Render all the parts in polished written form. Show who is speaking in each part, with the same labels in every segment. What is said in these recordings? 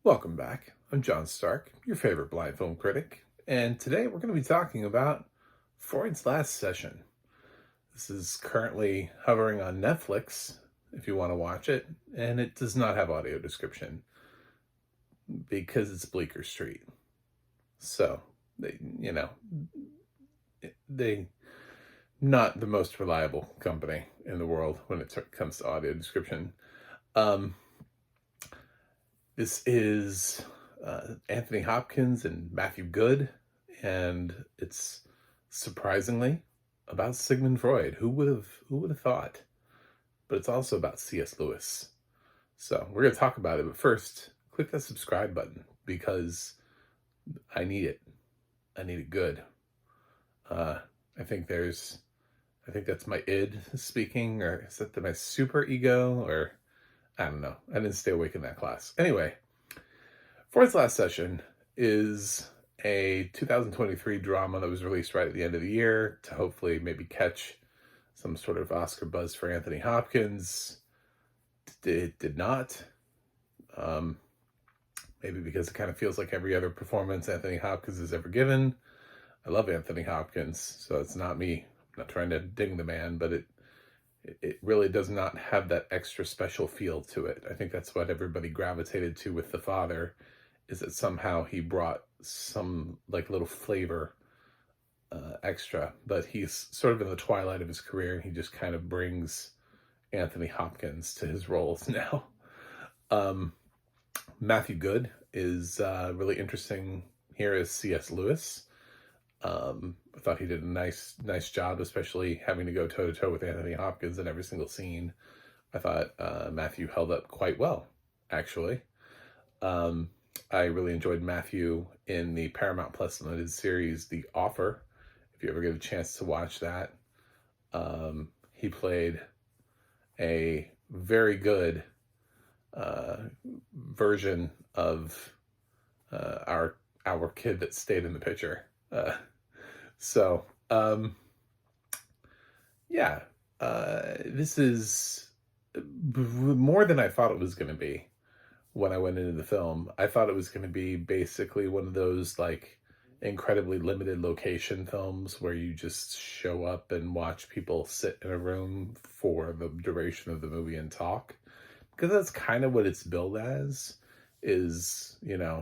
Speaker 1: Welcome back. I'm John Stark, your favorite blind film critic, and today we're going to be talking about Freud's Last Session. This is currently hovering on Netflix if you want to watch it, and it does not have audio description because it's Bleeker Street. So, they not the most reliable company in the world when it comes to audio description. Um, This is Anthony Hopkins and Matthew Goode, and it's surprisingly about Sigmund Freud. Who would have thought? But it's also about C.S. Lewis. So we're gonna talk about it, but first, click that subscribe button because I need it. I need it good. Uh, I think that's my id speaking, or is that my super ego, or I don't know. I didn't stay awake in that class. Anyway, Freud's Last Session is a 2023 drama that was released right at the end of the year to hopefully maybe catch some sort of Oscar buzz for Anthony Hopkins. It did not. Maybe because it kind of feels like every other performance Anthony Hopkins has ever given. I love Anthony Hopkins, so it's not me. I'm not trying to ding the man, but it really does not have that extra special feel to it. I think that's what everybody gravitated to with The Father, is that somehow he brought some like little flavor extra, but he's sort of in the twilight of his career, and he just kind of brings Anthony Hopkins to his roles now. Matthew Goode is really interesting here as C.S. Lewis. I thought he did a nice job, especially having to go toe to toe with Anthony Hopkins in every single scene. I thought Matthew held up quite well, actually. I really enjoyed Matthew in the Paramount Plus limited series, The Offer. If you ever get a chance to watch that, he played a very good version of our kid that stayed in the picture. So, yeah, this is more than I thought it was going to be when I went into the film. I thought it was going to be basically one of those like incredibly limited location films where you just show up and watch people sit in a room for the duration of the movie and talk, because that's kind of what it's billed as. Is,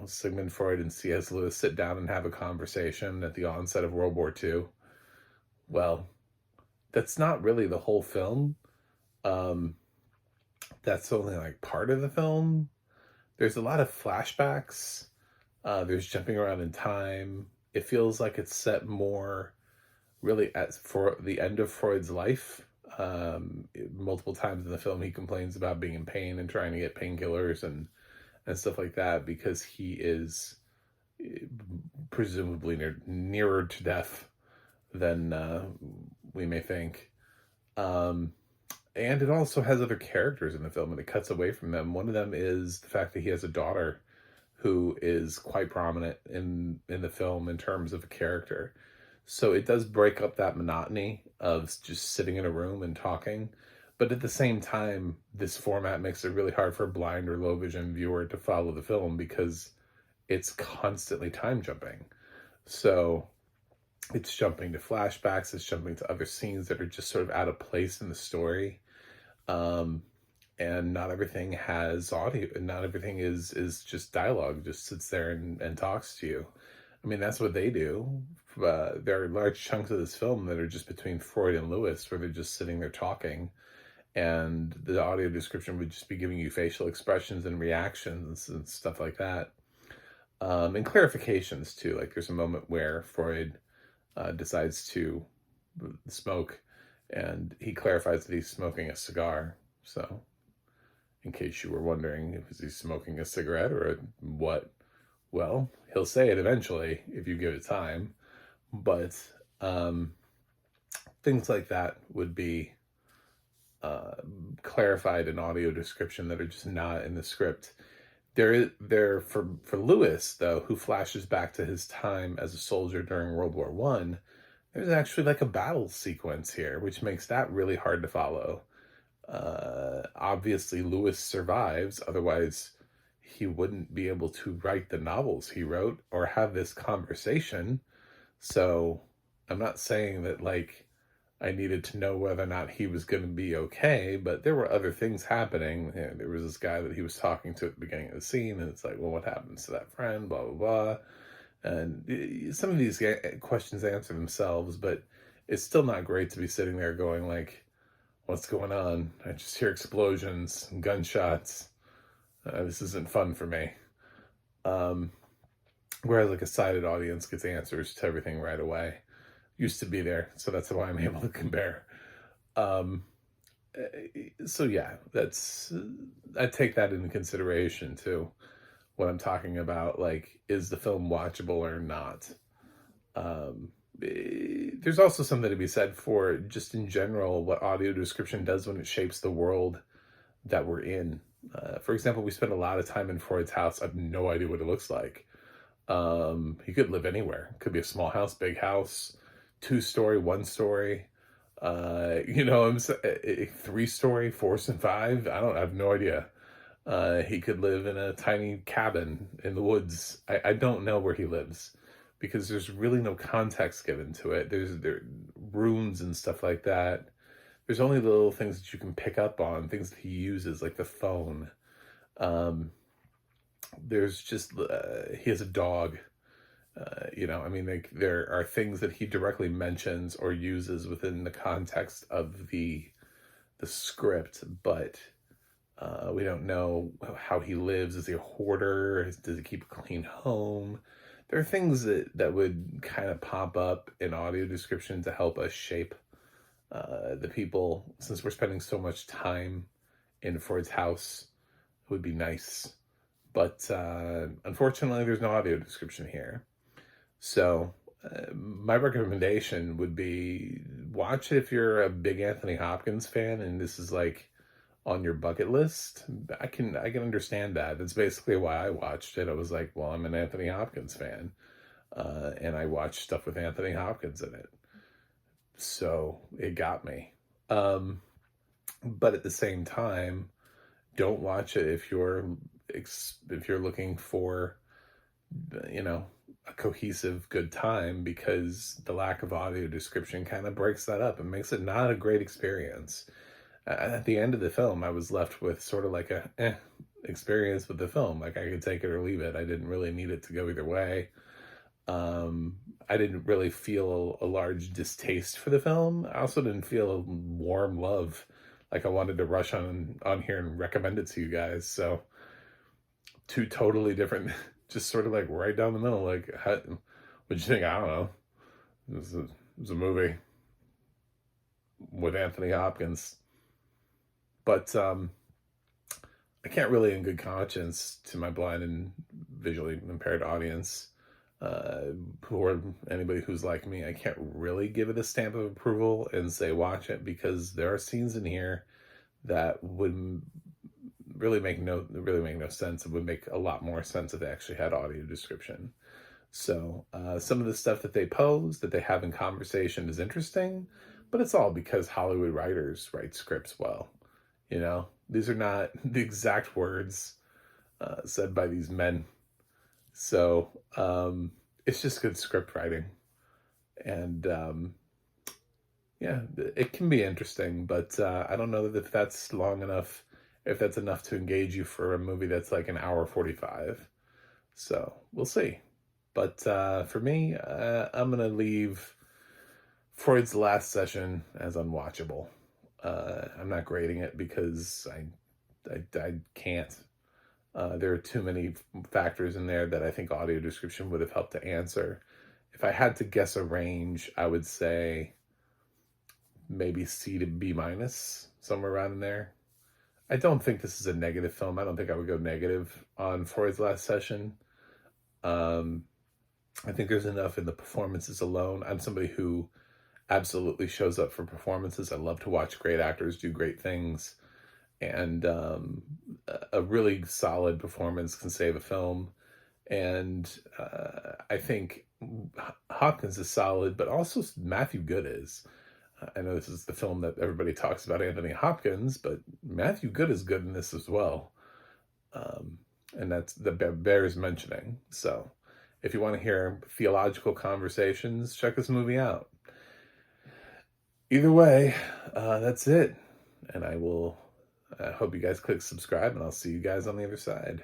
Speaker 1: Sigmund Freud and C.S. Lewis sit down and have a conversation at the onset of World War II. Well, that's not really the whole film. That's only like part of the film. There's a lot of flashbacks. There's jumping around in time. It feels like it's set more really for the end of Freud's life. Multiple times in the film, he complains about being in pain and trying to get painkillers and stuff like that, because he is presumably nearer to death than we may think. And it also has other characters in the film, and it cuts away from them. One of them is the fact that he has a daughter who is quite prominent in the film in terms of a character. So it does break up that monotony of just sitting in a room and talking. But at the same time, this format makes it really hard for a blind or low vision viewer to follow the film because it's constantly time jumping. So it's jumping to flashbacks, it's jumping to other scenes that are just sort of out of place in the story. And not everything has audio, and not everything is just dialogue, just sits there and talks to you. I mean, that's what they do. There are large chunks of this film that are just between Freud and Lewis, where they're just sitting there talking, and the audio description would just be giving you facial expressions and reactions and stuff like that. And clarifications too. Like there's a moment where Freud decides to smoke, and he clarifies that he's smoking a cigar. So in case you were wondering, is he smoking a cigarette or what? Well, he'll say it eventually if you give it time. But things like that would be clarified in audio description that are just not in the script. There for Lewis, though, who flashes back to his time as a soldier during World War I, there's actually like a battle sequence here, which makes that really hard to follow. Obviously, Lewis survives, otherwise he wouldn't be able to write the novels he wrote or have this conversation. So I'm not saying that like I needed to know whether or not he was going to be okay, but there were other things happening. You know, there was this guy that he was talking to at the beginning of the scene, and it's like, well, what happens to that friend? Blah, blah, blah. And some of these questions answer themselves, but it's still not great to be sitting there going like, what's going on? I just hear explosions and gunshots. This isn't fun for me. Whereas like a sighted audience gets answers to everything right away. Used to be there, so that's why I'm able to compare. Um, so yeah, I take that into consideration too when I'm talking about like, is the film watchable or not? There's also something to be said for just in general what audio description does when it shapes the world that we're in. For example, we spend a lot of time in Freud's house. I have no idea what it looks like. He could live anywhere. Could be a small house, big house, 2-story, 1-story, I'm 3-story, 4 and 5. I have no idea. He could live in a tiny cabin in the woods. I don't know where he lives because there's really no context given to it. There rooms and stuff like that. There's only the little things that you can pick up on, things that he uses, like the phone. There's just, he has a dog. Like there are things that he directly mentions or uses within the context of the script, but we don't know how he lives. Is he a hoarder? Does he keep a clean home? There are things that would kind of pop up in audio description to help us shape the people. Since we're spending so much time in Freud's house, it would be nice. But unfortunately, there's no audio description here. So my recommendation would be watch it if you're a big Anthony Hopkins fan and this is like on your bucket list. I can understand that. That's basically why I watched it. I was like, well, I'm an Anthony Hopkins fan. And I watched stuff with Anthony Hopkins in it. So it got me. But at the same time, don't watch it if you're looking for, a cohesive good time, because the lack of audio description kind of breaks that up and makes it not a great experience. At the end of the film, I was left with sort of like a experience with the film. Like I could take it or leave it. I didn't really need it to go either way. I didn't really feel a large distaste for the film. I also didn't feel a warm love. Like I wanted to rush on here and recommend it to you guys. So two totally different, just sort of like right down the middle. Like, what'd you think? I don't know. It was a movie with Anthony Hopkins. But I can't really in good conscience to my blind and visually impaired audience, or anybody who's like me, I can't really give it a stamp of approval and say watch it, because there are scenes in here that would really make no sense. It would make a lot more sense if they actually had audio description. So some of the stuff that they pose, that they have in conversation, is interesting, but it's all because Hollywood writers write scripts well. These are not the exact words said by these men. So it's just good script writing. And it can be interesting, but I don't know if that's long enough, if that's enough to engage you for a movie that's like an hour 45. So we'll see. But for me, I'm going to leave Freud's Last Session as unwatchable. I'm not grading it because I can't. There are too many factors in there that I think audio description would have helped to answer. If I had to guess a range, I would say maybe C to B minus, somewhere around in there. I don't think this is a negative film. I don't think I would go negative on Freud's Last Session. I think there's enough in the performances alone. I'm somebody who absolutely shows up for performances. I love to watch great actors do great things. And a really solid performance can save a film. And I think Hopkins is solid, but also Matthew Goode is. I know this is the film that everybody talks about Anthony Hopkins, but Matthew Goode is good in this as well. and that bears mentioning. So if you want to hear theological conversations, check this movie out. Either way, that's it. And I hope you guys click subscribe, and I'll see you guys on the other side.